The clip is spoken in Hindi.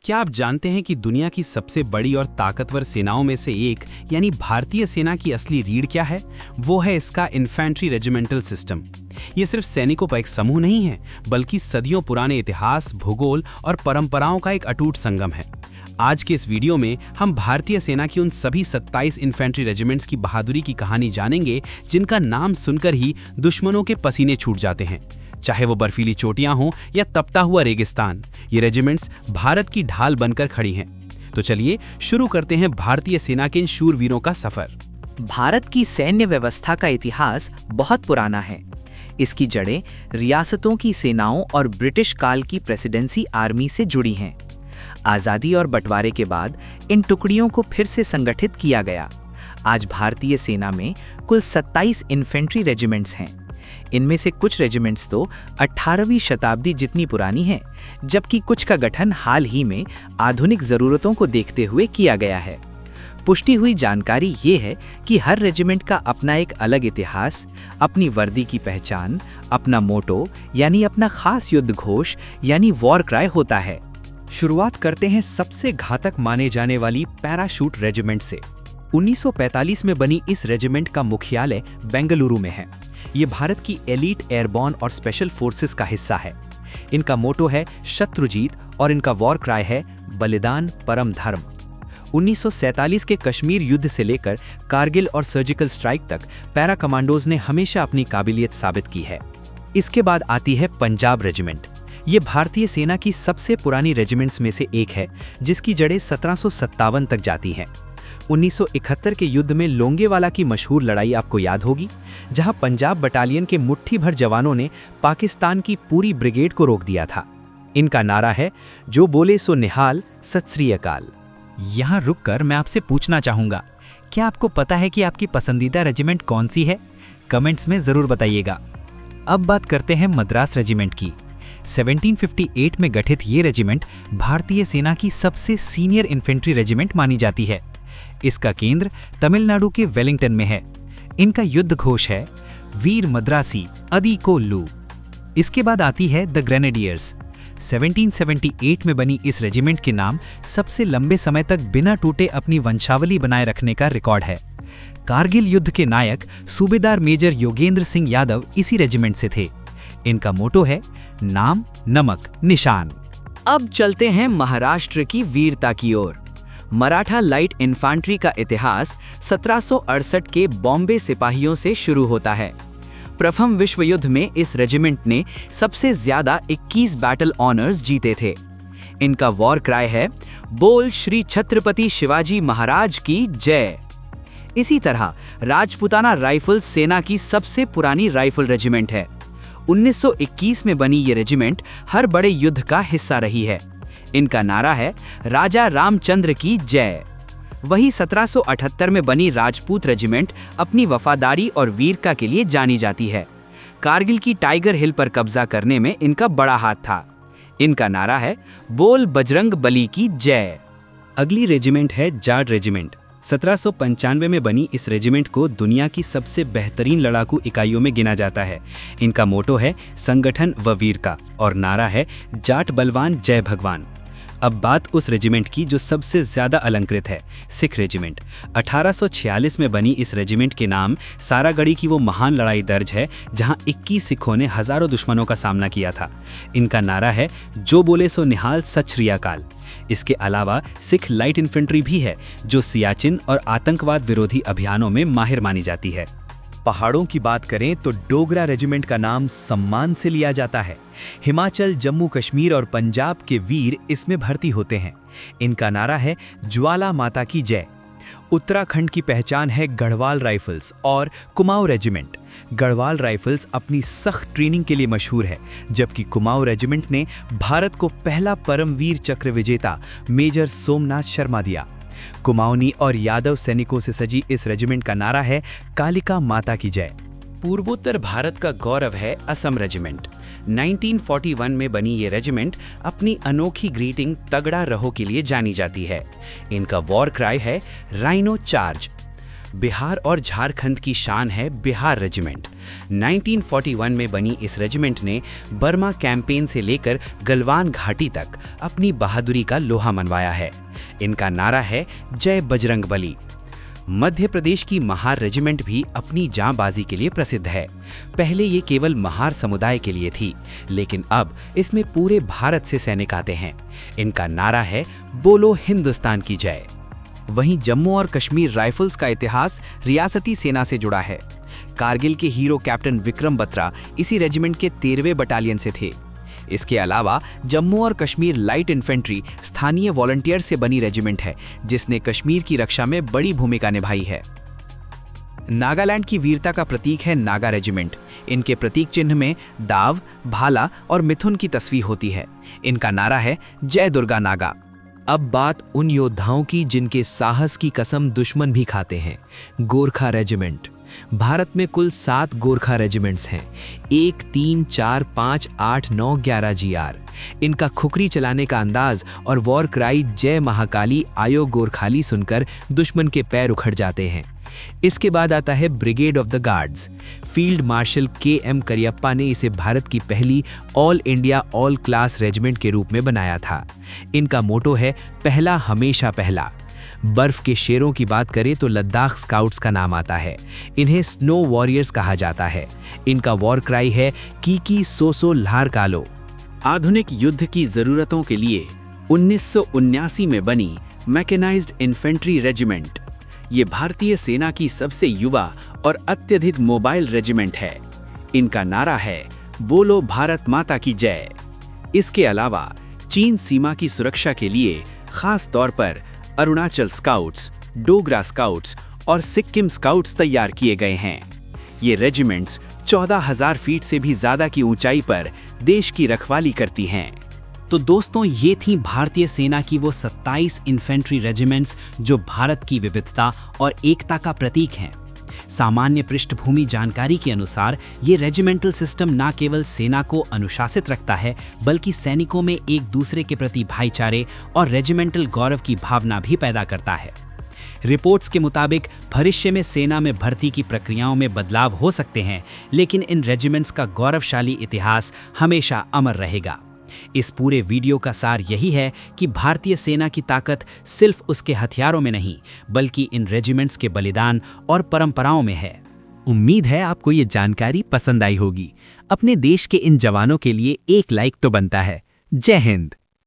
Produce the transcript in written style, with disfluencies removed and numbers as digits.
क्या आप जानते हैं कि दुनिया की सबसे बड़ी और ताकतवर सेनाओं में से एक यानी भारतीय सेना की असली रीढ़ क्या है? वो है इसका इन्फेंट्री रेजिमेंटल सिस्टम। ये सिर्फ सैनिकों का एक समूह नहीं है, बल्कि सदियों पुराने इतिहास, भूगोल और परंपराओं का एक अटूट संगम है। आज के इस वीडियो में हम भारतीय सेना की उन सभी 27 इन्फेंट्री रेजिमेंट्स की बहादुरी की कहानी जानेंगे, जिनका नाम सुनकर ही दुश्मनों के पसीने छूट जाते हैं। चाहे वो बर्फीली चोटियां हों या तपता हुआ रेगिस्तान, ये रेजिमेंट्स भारत की ढाल बनकर खड़ी हैं। तो चलिए शुरू करते हैं भारतीय सेना के इन शूरवीरों का सफर। भारत की सैन्य व्यवस्था का इतिहास बहुत पुराना है। इसकी जड़ें रियासतों की सेनाओं और ब्रिटिश काल की प्रेसिडेंसी आर्मी से जुड़ी हैं। आज़ादी और बंटवारे के बाद इन टुकड़ियों को फिर से संगठित किया गया। आज भारतीय सेना में कुल 27 इन्फेंट्री रेजिमेंट्स हैं। इनमें से कुछ रेजिमेंट्स तो 18वीं शताब्दी जितनी पुरानी हैं, जबकि कुछ का गठन हाल ही में आधुनिक ज़रूरतों को देखते हुए किया गया है। पुष्टि हुई जानकारी ये है कि हर रेजिमेंट का अपना एक अलग इतिहास, अपनी वर्दी की पहचान, अपना मोटो यानी अपना खास युद्ध घोष यानी वॉर क्राई होता है। शुरुआत करते हैं सबसे घातक माने जाने वाली पैराशूट रेजिमेंट से। 1945 में बनी इस रेजिमेंट का मुख्यालय बेंगलुरु में है। ये भारत की एलीट एयरबॉर्न और स्पेशल फोर्सेस का हिस्सा है। इनका मोटो है शत्रुजीत और इनका वॉर क्राई है बलिदान परम धर्म। 1947 के कश्मीर युद्ध से लेकर कारगिल और सर्जिकल स्ट्राइक तक पैरा कमांडोज ने हमेशा अपनी काबिलियत साबित की है। इसके बाद आती है पंजाब रेजिमेंट। ये भारतीय सेना की सबसे पुरानी रेजिमेंट्स में से एक है, जिसकी जड़ें 1757 तक जाती हैं। 1971 के युद्ध में लोंगेवाला की मशहूर लड़ाई आपको याद होगी, जहां पंजाब बटालियन के मुट्ठी भर जवानों ने पाकिस्तान की पूरी ब्रिगेड को रोक दिया था। इनका नारा है, जो बोले सो निहाल, सत श्री अकाल। यहाँ रुककर मैं आपसे पूछना चाहूँगा, क्या आपको पता है कि आपकी पसंदीदा रेजिमेंट कौन सी है? कमेंट्स में ज़रूर बताइएगा। अब बात करते हैं मद्रास रेजिमेंट की। 1758 में गठित ये रेजिमेंट भारतीय सेना की सबसे सीनियर इन्फेंट्री रेजिमेंट मानी जाती है। इसका केंद्र तमिलनाडु के वेलिंगटन में है। इनका युद्ध घोष है, वीर मद्रासी अदी कोल्लू। इसके बाद आती है द ग्रेनेडियर्स। 1778 में बनी इस रेजिमेंट के नाम सबसे लंबे समय तक बिना टूटे अपनी वंशावली बनाए रखने का रिकॉर्ड है। कारगिल युद्ध के नायक सूबेदार मेजर योगेंद्र सिंह यादव इसी रेजिमेंट से थे। इनका मोटो है, नाम नमक निशान। अब चलते हैं महाराष्ट्र की वीरता की ओर। मराठा लाइट इन्फेंट्री का इतिहास 1768 के बॉम्बे सिपाहियों से शुरू होता है। प्रथम विश्व युद्ध में इस रेजिमेंट ने सबसे ज्यादा 21 बैटल ऑनर्स जीते थे। इनका वॉर क्राई है, बोल श्री छत्रपति शिवाजी महाराज की जय। इसी तरह राजपुताना राइफल्स सेना की सबसे पुरानी राइफल रेजिमेंट है। 1921 में बनी ये रेजिमेंट हर बड़े युद्ध का हिस्सा रही है। इनका नारा है, राजा रामचंद्र की जय। वही 1778 में बनी राजपूत रेजिमेंट अपनी वफादारी और वीरता के लिए जानी जाती है। कारगिल की टाइगर हिल पर कब्जा करने में इनका बड़ा हाथ था। इनका नारा है, बोल बजरंग बली की जय। अगली रेजिमेंट है जाट रेजिमेंट। 1795 में बनी इस रेजिमेंट को दुनिया की सबसे बेहतरीन लड़ाकू इकाइयों में गिना जाता है। इनका मोटो है, संगठन व वीरता, और नारा है, जाट बलवान जय भगवान। अब बात उस रेजिमेंट की जो सबसे ज्यादा अलंकृत है, सिख रेजिमेंट। 1846 में बनी इस रेजिमेंट के नाम सारागढ़ी की वो महान लड़ाई दर्ज है, जहां 21 सिखों ने हजारों दुश्मनों का सामना किया था। इनका नारा है, जो बोले सो निहाल, सत श्री अकाल। इसके अलावा सिख लाइट इन्फेंट्री भी है, जो सियाचिन और आतंकवाद विरोधी अभियानों में माहिर मानी जाती है। पहाड़ों की बात करें तो डोगरा रेजिमेंट का नाम सम्मान से लिया जाता है। हिमाचल, जम्मू कश्मीर और पंजाब के वीर इसमें भर्ती होते हैं। इनका नारा है, ज्वाला माता की जय। उत्तराखंड की पहचान है गढ़वाल राइफल्स और कुमाऊं रेजिमेंट। गढ़वाल राइफल्स अपनी सख्त ट्रेनिंग के लिए मशहूर है, जबकि कुमाऊं रेजिमेंट ने भारत को पहला परमवीर चक्र विजेता मेजर सोमनाथ शर्मा दिया। कुमाऊनी और यादव सैनिकों से सजी इस रेजिमेंट का नारा है, कालिका माता की जय। पूर्वोत्तर भारत का गौरव है असम रेजिमेंट। 1941 में बनी ये रेजिमेंट अपनी अनोखी ग्रीटिंग तगड़ा रहो के लिए जानी जाती है। इनका वॉर क्राई है, राइनो चार्ज। बिहार और झारखंड की शान है बिहार रेजिमेंट। 1941 में बनी इस रेजिमेंट ने बर्मा कैंपेन से लेकर गलवान घाटी तक अपनी बहादुरी का लोहा मनवाया है। इनका नारा है जय बजरंगबली। मध्य प्रदेश की महार रेजिमेंट भी अपनी जांबाजी के लिए प्रसिद्ध है। पहले ये केवल महार समुदाय के लिए थी, लेकिन अब इसमें पूरे भारत से सैनिक आते हैं। इनका नारा है बोलो हिंदुस्तान की जय। वहीं जम्मू और कश्मीर राइफल्स का इतिहास रियासती सेना से जुड़ा है। कारगिल के हीरो कैप्टन विक्रम बत्रा इसी रेजिमेंट के 13वें बटालियन से थे। इसके अलावा जम्मू और कश्मीर लाइट इन्फेंट्री स्थानीय वॉलंटियर से बनी रेजिमेंट है, जिसने कश्मीर की रक्षा में बड़ी भूमिका निभाई है। नागालैंड की वीरता का प्रतीक है नागा रेजिमेंट। इनके प्रतीक चिन्ह में दाव, भाला और मिथुन की तस्वीर होती है। इनका नारा है जय दुर्गा नागा। अब बात उन योद्धाओं की जिनके साहस की कसम दुश्मन भी खाते हैं। गोरखा रेजिमेंट। भारत में कुल 7 गोरखा रेजिमेंट्स हैं। 1, 3, 4, 5, 8, 9, 11 GR। इनका खुखरी चलाने का अंदाज और वॉर क्राई जय महाकाली आयो गोरखाली सुनकर दुश्मन के पैर उखड़ जाते हैं। इसके बाद आता है brigade of the guards. Field marshal KM Cariappa ने इसे भारत की पहली all India all class regiment के रूप में बनाया था। इनका मोटो है पहला हमेशा पहला। बर्फ के शेरों की बात करें तो लद्दाख स्काउट्स का नाम आता है। इन्हें स्नो वॉरियर्स कहा जाता है। इनका वॉर क्राई है कीकी सोसो लार कालो। आधुनिक युद्ध की जरूरतों के लिए 1979 में बनी मैकेनाइज्ड इन्फेंट्री रेजिमेंट। ये भारतीय सेना की सबसे युवा और अत्यधिक मोबाइल रेजिमेंट है। इनका नारा है बोलो भारत माता की जय। इसके अलावा चीन सीमा की सुरक्षा के लिए खास तौर पर अरुणाचल स्काउट्स, डोगरा स्काउट्स और सिक्किम स्काउट्स तैयार किए गए हैं। ये रेजिमेंट्स 14,000 फीट से भी ज्यादा की ऊंचाई पर देश की रखवाली करती हैं। तो दोस्तों, ये थी भारतीय सेना की वो 27 इन्फेंट्री रेजिमेंट्स जो भारत की विविधता और एकता का प्रतीक हैं। सामान्य पृष्ठभूमि जानकारी के अनुसार ये रेजिमेंटल सिस्टम न केवल सेना को अनुशासित रखता है, बल्कि सैनिकों में एक दूसरे के प्रति भाईचारे और रेजिमेंटल गौरव की भावना भी पैदा करता है। रिपोर्ट्स के मुताबिक भविष्य में सेना में भर्ती की प्रक्रियाओं में बदलाव हो सकते हैं, लेकिन इन रेजिमेंट्स का गौरवशाली इतिहास हमेशा अमर रहेगा। इस पूरे वीडियो का सार यही है कि भारतीय सेना की ताकत सिर्फ उसके हथियारों में नहीं, बल्कि इन रेजिमेंट्स के बलिदान और परंपराओं में है। उम्मीद है आपको ये जानकारी पसंद आई होगी। अपने देश के इन जवानों के लिए एक लाइक तो बनता है। जय हिंद।